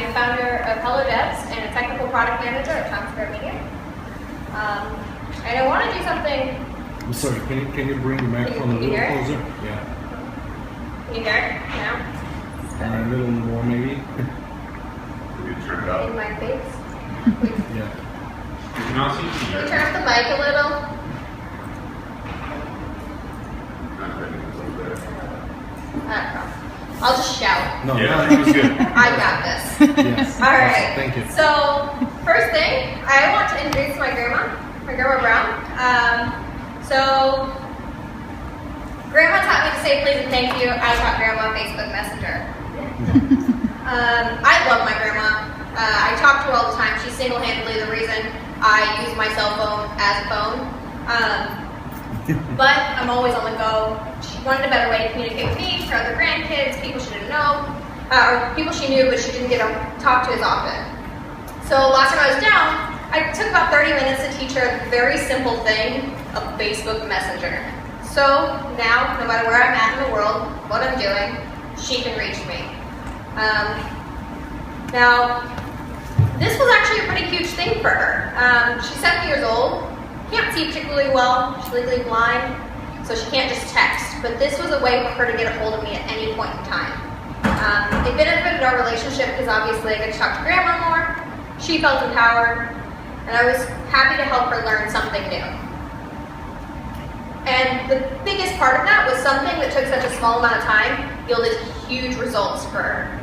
I'm founder of Hello Devs and a technical product manager at Times Square Media. And I want to do something. I'm sorry, can you bring the microphone a little closer? Yeah. Can you hear it now? A little more maybe. Can you turn it up? In my face? Yeah. You can also Can hear you turn up the mic a little? I don't know. I'll just shout. No, Yeah, no, that was good. I got this. yes. All right. Thank you. So, first thing, I want to introduce my Grandma Brown. Grandma taught me to say please and thank you. I taught Grandma Facebook Messenger. I love my Grandma. I talk to her all the time. She's single-handedly the reason I use my cell phone as a phone. But I'm always on the go. She wanted a better way to communicate with me, for other grandkids, people she didn't know, or people she knew but she didn't get to talk to as often. So last time I was down, I took about 30 minutes to teach her a very simple thing of Facebook Messenger. So now, no matter where I'm at in the world, what I'm doing, she can reach me. Now, this was actually a pretty huge thing for her. She's 7 years old, can't see particularly well, she's legally blind, so she can't just text. But this was a way for her to get a hold of me at any point in time. It benefited our relationship because obviously I get to talk to Grandma more, she felt empowered, and I was happy to help her learn something new. And the biggest part of that was something that took such a small amount of time yielded huge results for her.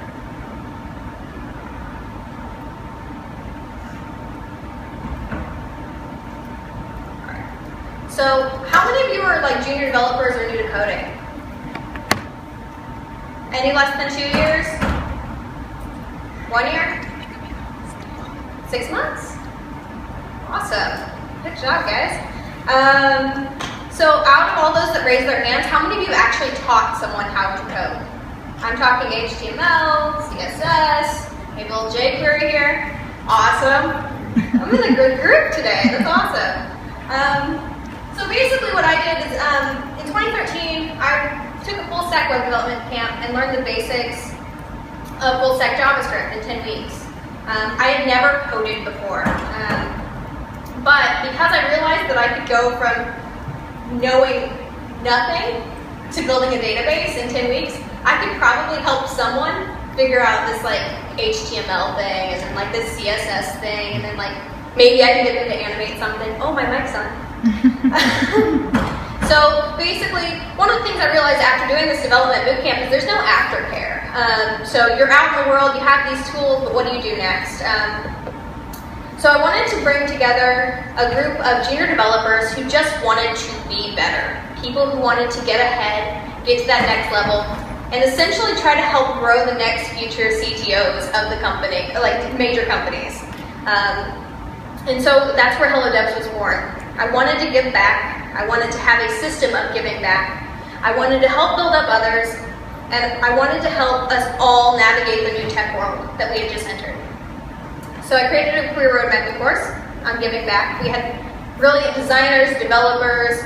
So, how many of you are like junior developers or new to coding? Any less than 2 years? 1 year? 6 months? Awesome. Good job, guys. So, out of all those that raised their hands, how many of you actually taught someone how to code? I'm talking HTML, CSS, maybe a little jQuery here. Awesome. I'm in a good group today. That's awesome. So basically what I did is, in 2013, I took a full stack web development camp and learned the basics of full stack JavaScript in 10 weeks. I had never coded before, but because I realized that I could go from knowing nothing to building a database in 10 weeks, I could probably help someone figure out this like HTML thing and then like this CSS thing and then like maybe I can get them to animate something. Oh, my mic's on. So basically, one of the things I realized after doing this development bootcamp is there's no aftercare. So you're out in the world, you have these tools, but what do you do next? So I wanted to bring together a group of junior developers who just wanted to be better. People who wanted to get ahead, get to that next level, and essentially try to help grow the next future CTOs of the company, like major companies. And so that's where Hello Devs was born. I wanted to give back. I wanted to have a system of giving back. I wanted to help build up others, and I wanted to help us all navigate the new tech world that we had just entered. So I created a career roadmap course on giving back. We had brilliant designers, developers,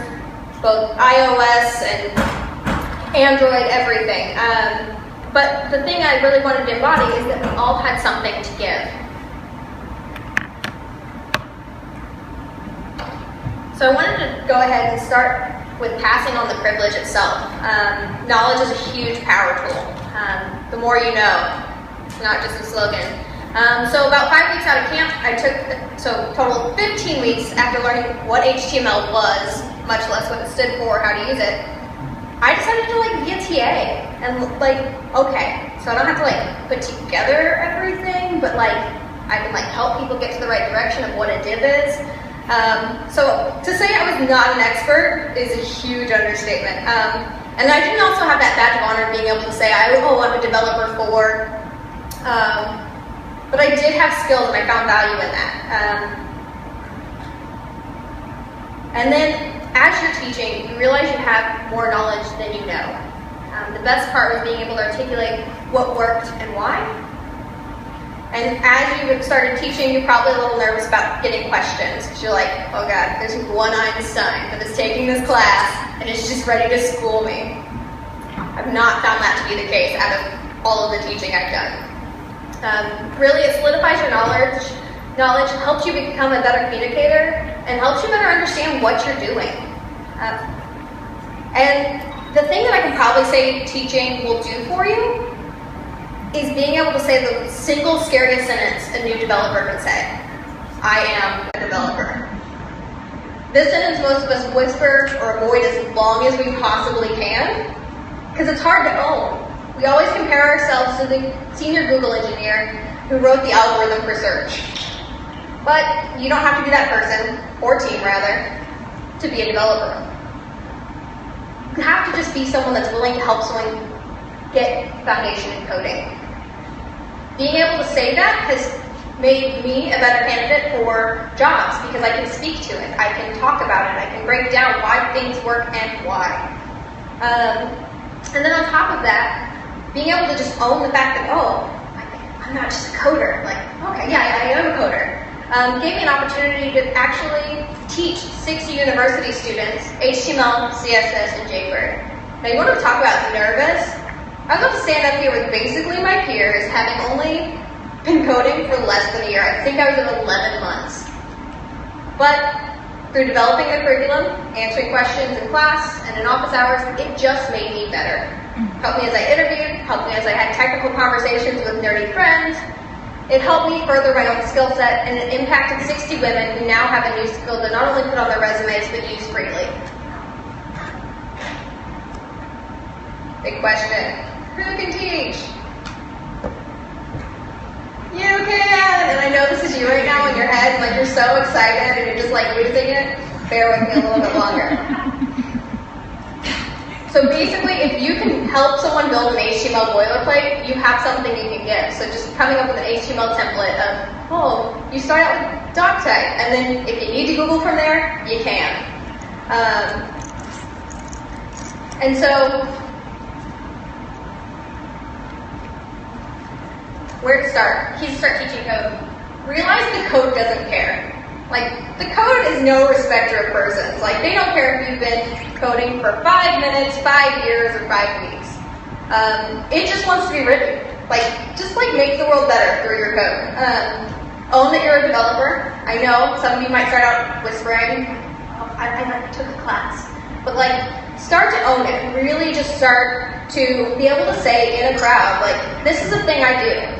both iOS and Android, everything. But the thing I really wanted to embody is that we all had something to give. So I wanted to go ahead and start with passing on the privilege itself. Knowledge is a huge power tool. The more you know, it's not just a slogan. So about 5 weeks out of camp, I took, total 15 weeks after learning what HTML was, much less what it stood for, how to use it, I decided to be a TA. And okay, so I don't have to put together everything, but I can help people get to the right direction of what a div is. So to say I was not an expert is a huge understatement. And I didn't also have that badge of honor of being able to say, I'm a developer for, but I did have skills and I found value in that. And then as you're teaching, you realize you have more knowledge than you know. The best part was being able to articulate what worked and why. And as you started teaching, you're probably a little nervous about getting questions. Because you're like, oh God, there's one Einstein that is taking this class and is just ready to school me. I've not found that to be the case out of all of the teaching I've done. Really, it solidifies your knowledge, helps you become a better communicator, and helps you better understand what you're doing. And the thing that I can probably say teaching will do for you is being able to say the single scariest sentence a new developer can say. I am a developer. This sentence most of us whisper or avoid as long as we possibly can, because it's hard to own. We always compare ourselves to the senior Google engineer who wrote the algorithm for search. But you don't have to be that person, or team rather, to be a developer. You have to just be someone that's willing to help someone get foundation in coding. Being able to say that has made me a better candidate for jobs because I can speak to it, I can talk about it, I can break down why things work and why. And then on top of that, being able to just own the fact that, oh, I'm not just a coder. Like, okay, yeah, I am a coder. Gave me an opportunity to actually teach 60 university students HTML, CSS, and jQuery. Now, you want to talk about nervous? I was about to stand up here with basically my peers, having only been coding for less than a year. I think I was at 11 months. But through developing the curriculum, answering questions in class, and in office hours, it just made me better. Helped me as I interviewed, helped me as I had technical conversations with nerdy friends. It helped me further my own skill set, and it impacted 60 women who now have a new skill to not only put on their resumes, but use freely. Big question. Who can teach? You can! And I know this is you right now in your head, like you're so excited and you're just like losing it. Bear with me a little bit longer. So basically, if you can help someone build an HTML boilerplate, you have something you can give. So just coming up with an HTML template of, oh, you start out with doc type, and then if you need to Google from there, you can. And so, where to start? Keys to start teaching code. Realize the code doesn't care. Like, the code is no respecter of persons. Like, they don't care if you've been coding for 5 minutes, 5 years, or 5 weeks. It just wants to be written. Like, just like make the world better through your code. Own that you're a developer. I know some of you might start out whispering, oh, I took a class. But like, start to own it. Really just start to be able to say in a crowd, like, this is the thing I do.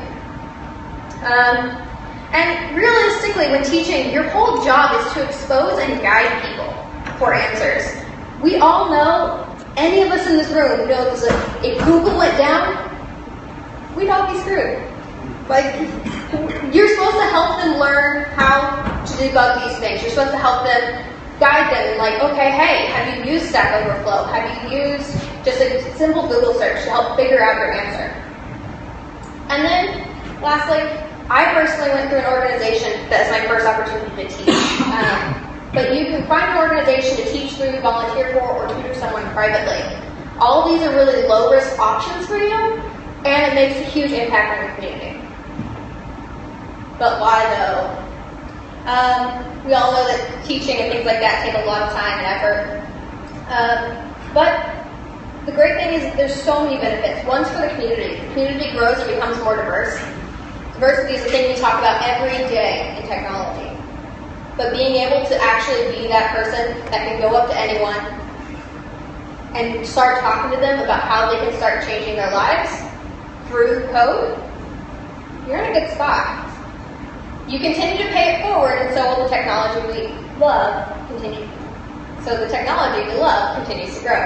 And realistically, when teaching, your whole job is to expose and guide people for answers. We all know, any of us in this room knows that if Google went down, we'd all be screwed. Like, you're supposed to help them learn how to debug these things. You're supposed to help them, guide them, like, okay, hey, have you used Stack Overflow? Have you used just a simple Google search to help figure out your answer? And then, lastly, I personally went through an organization that is my first opportunity to teach. But you can find an organization to teach through, volunteer for, or tutor someone privately. All of these are really low-risk options for you, and it makes a huge impact on your community. But why though? We all know that teaching and things like that take a lot of time and effort. But the great thing is that there's so many benefits. One's for the community. The community grows and becomes more diverse. Diversity is a thing we talk about every day in technology. But being able to actually be that person that can go up to anyone and start talking to them about how they can start changing their lives through code, you're in a good spot. You continue to pay it forward, and so will the technology we love continue. So the technology we love continues to grow.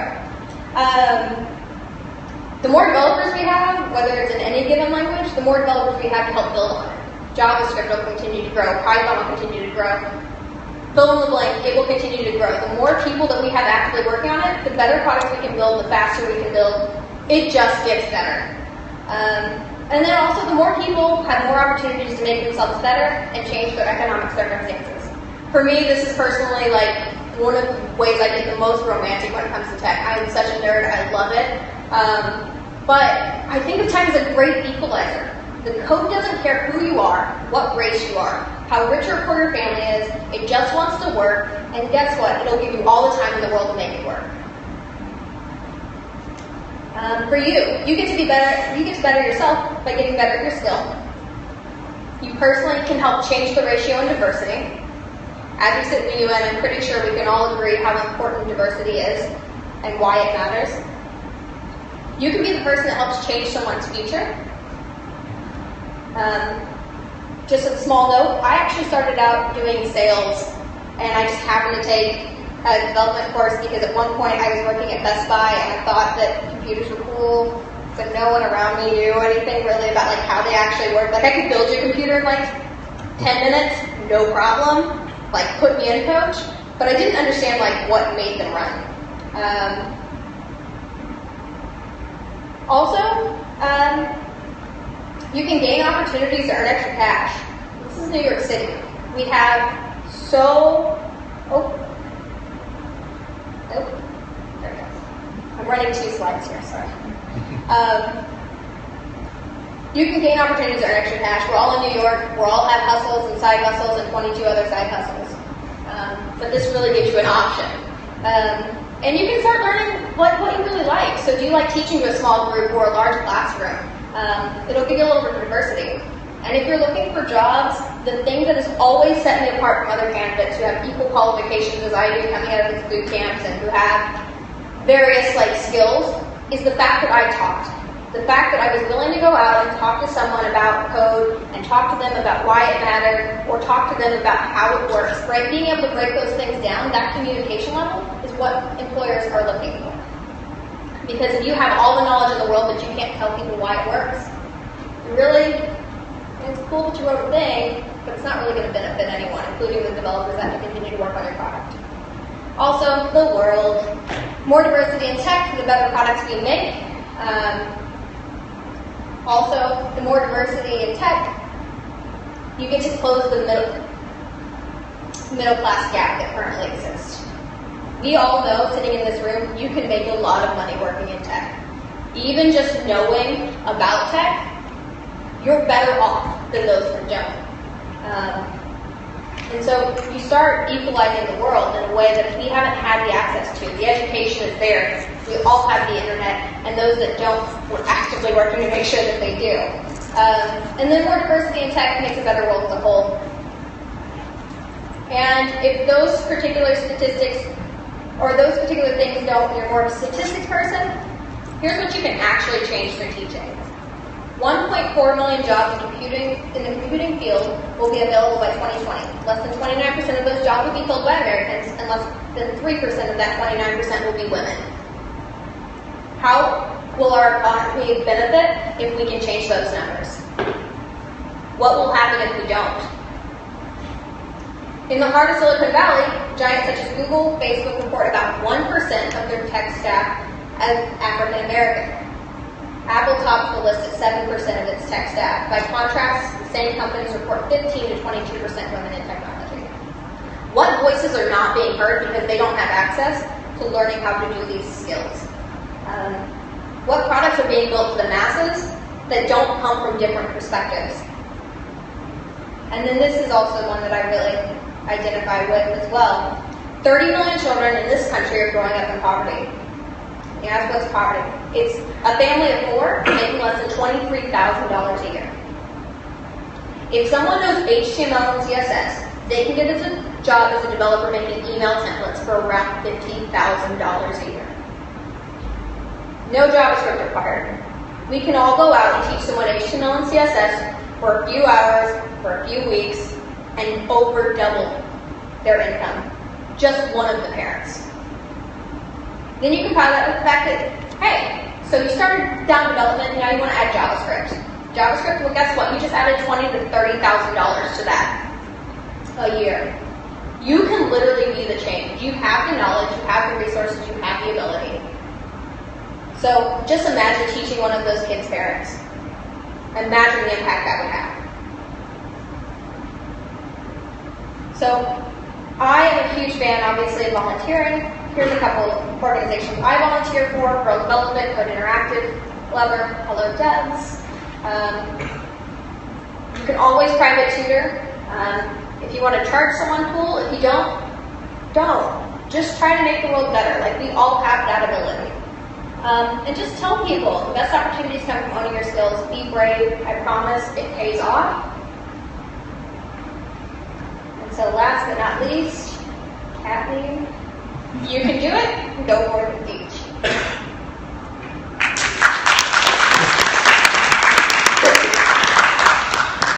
The more developers we have, whether it's in any given language, the more developers we have to help build on it. JavaScript will continue to grow. Python will continue to grow. Fill in the blank, it will continue to grow. The more people that we have actively working on it, the better products we can build, the faster we can build. It just gets better. And then also, the more people have more opportunities to make themselves better and change their economic circumstances. For me, this is personally like one of the ways I get the most romantic when it comes to tech. I'm such a nerd, I love it. But I think of tech as a great equalizer. The code doesn't care who you are, what race you are, how rich or poor your family is. It just wants to work, and guess what? It'll give you all the time in the world to make it work. For you, you get to be better. You get to better yourself by getting better at your skill. You personally can help change the ratio in diversity. As we sit in the UN, I'm pretty sure we can all agree how important diversity is and why it matters. You can be the person that helps change someone's future. Just a small note, I actually started out doing sales, and I just happened to take a development course because at one point I was working at Best Buy and I thought that computers were cool, but no one around me knew anything really about like how they actually work. Like I could build your computer in like 10 minutes, no problem, like put me in coach, but I didn't understand like what made them run. You can gain opportunities to earn extra cash. This is New York City. We have there it goes. I'm running 2 slides here, sorry. You can gain opportunities to earn extra cash. We're all in New York. We all have hustles and side hustles and 22 other side hustles. But this really gives you an option. And you can start learning what you really like. So do you like teaching to a small group or a large classroom? It'll give you a little bit of diversity. And if you're looking for jobs, the thing that has always set me apart from other candidates who have equal qualifications as I do coming out of these boot camps and who have various skills is the fact that I talked. The fact that I was willing to go out and talk to someone about code and talk to them about why it mattered or talk to them about how it works, right? Being able to break those things down, that communication level is what employers are looking for. Because if you have all the knowledge in the world but you can't tell people why it works, really, it's cool that you wrote a thing, but it's not really going to benefit anyone, including the developers that continue to work on your product. Also, the world. More diversity in tech, the better products we make. Also, the more diversity in tech, you get to close the middle class gap that currently exists. We all know, sitting in this room, you can make a lot of money working in tech. Even just knowing about tech, you're better off than those that don't. And so you start equalizing the world in a way that we haven't had the access to. The education is there. We all have the internet, and those that don't, we're actively working to make sure that they do. And then more diversity in tech makes a better world as a whole. And if those particular statistics or those particular things don't, you're more of a statistics person, here's what you can actually change through teaching. 1.4 million jobs in the computing field will be available by 2020. Less than 29% of those jobs will be filled by Americans, and less than 3% of that 29% will be women. How will our economy benefit if we can change those numbers? What will happen if we don't? In the heart of Silicon Valley, giants such as Google, Facebook report about 1% of their tech staff as African American. Apple tops the list at 7% of its tech staff. By contrast, the same companies report 15 to 22% women in technology. What voices are not being heard because they don't have access to learning how to do these skills? What products are being built for the masses that don't come from different perspectives? And then this is also one that I really identify with as well. 30 million children in this country are growing up in poverty. You ask what's poverty? It's a family of 4 making less than $23,000 a year. If someone knows HTML and CSS, they can get a job as a developer making email templates for around $50,000 a year. No JavaScript required. We can all go out and teach someone HTML and CSS for a few hours, for a few weeks, and over double their income. Just one of the parents. Then you compile that with the fact that, hey, so you started down development, and now you want to add JavaScript. JavaScript, well, guess what? You just added $20,000 to $30,000 to that a year. You can literally be the change. You have the knowledge, you have the resources, you have the ability. So just imagine teaching one of those kids' parents. Imagine the impact that would have. So I am a huge fan, obviously, of volunteering. Here's a couple of organizations I volunteer for: Girl Development, Code Interactive, Clever, Hello Devs. You can always private tutor. If you want to charge someone, cool. If you don't. Just try to make the world better. Like, we all have that ability. And just tell people, the best opportunities come from owning your skills. Be brave. I promise it pays off. So last but not least, Kathleen, you can do it. Go for it.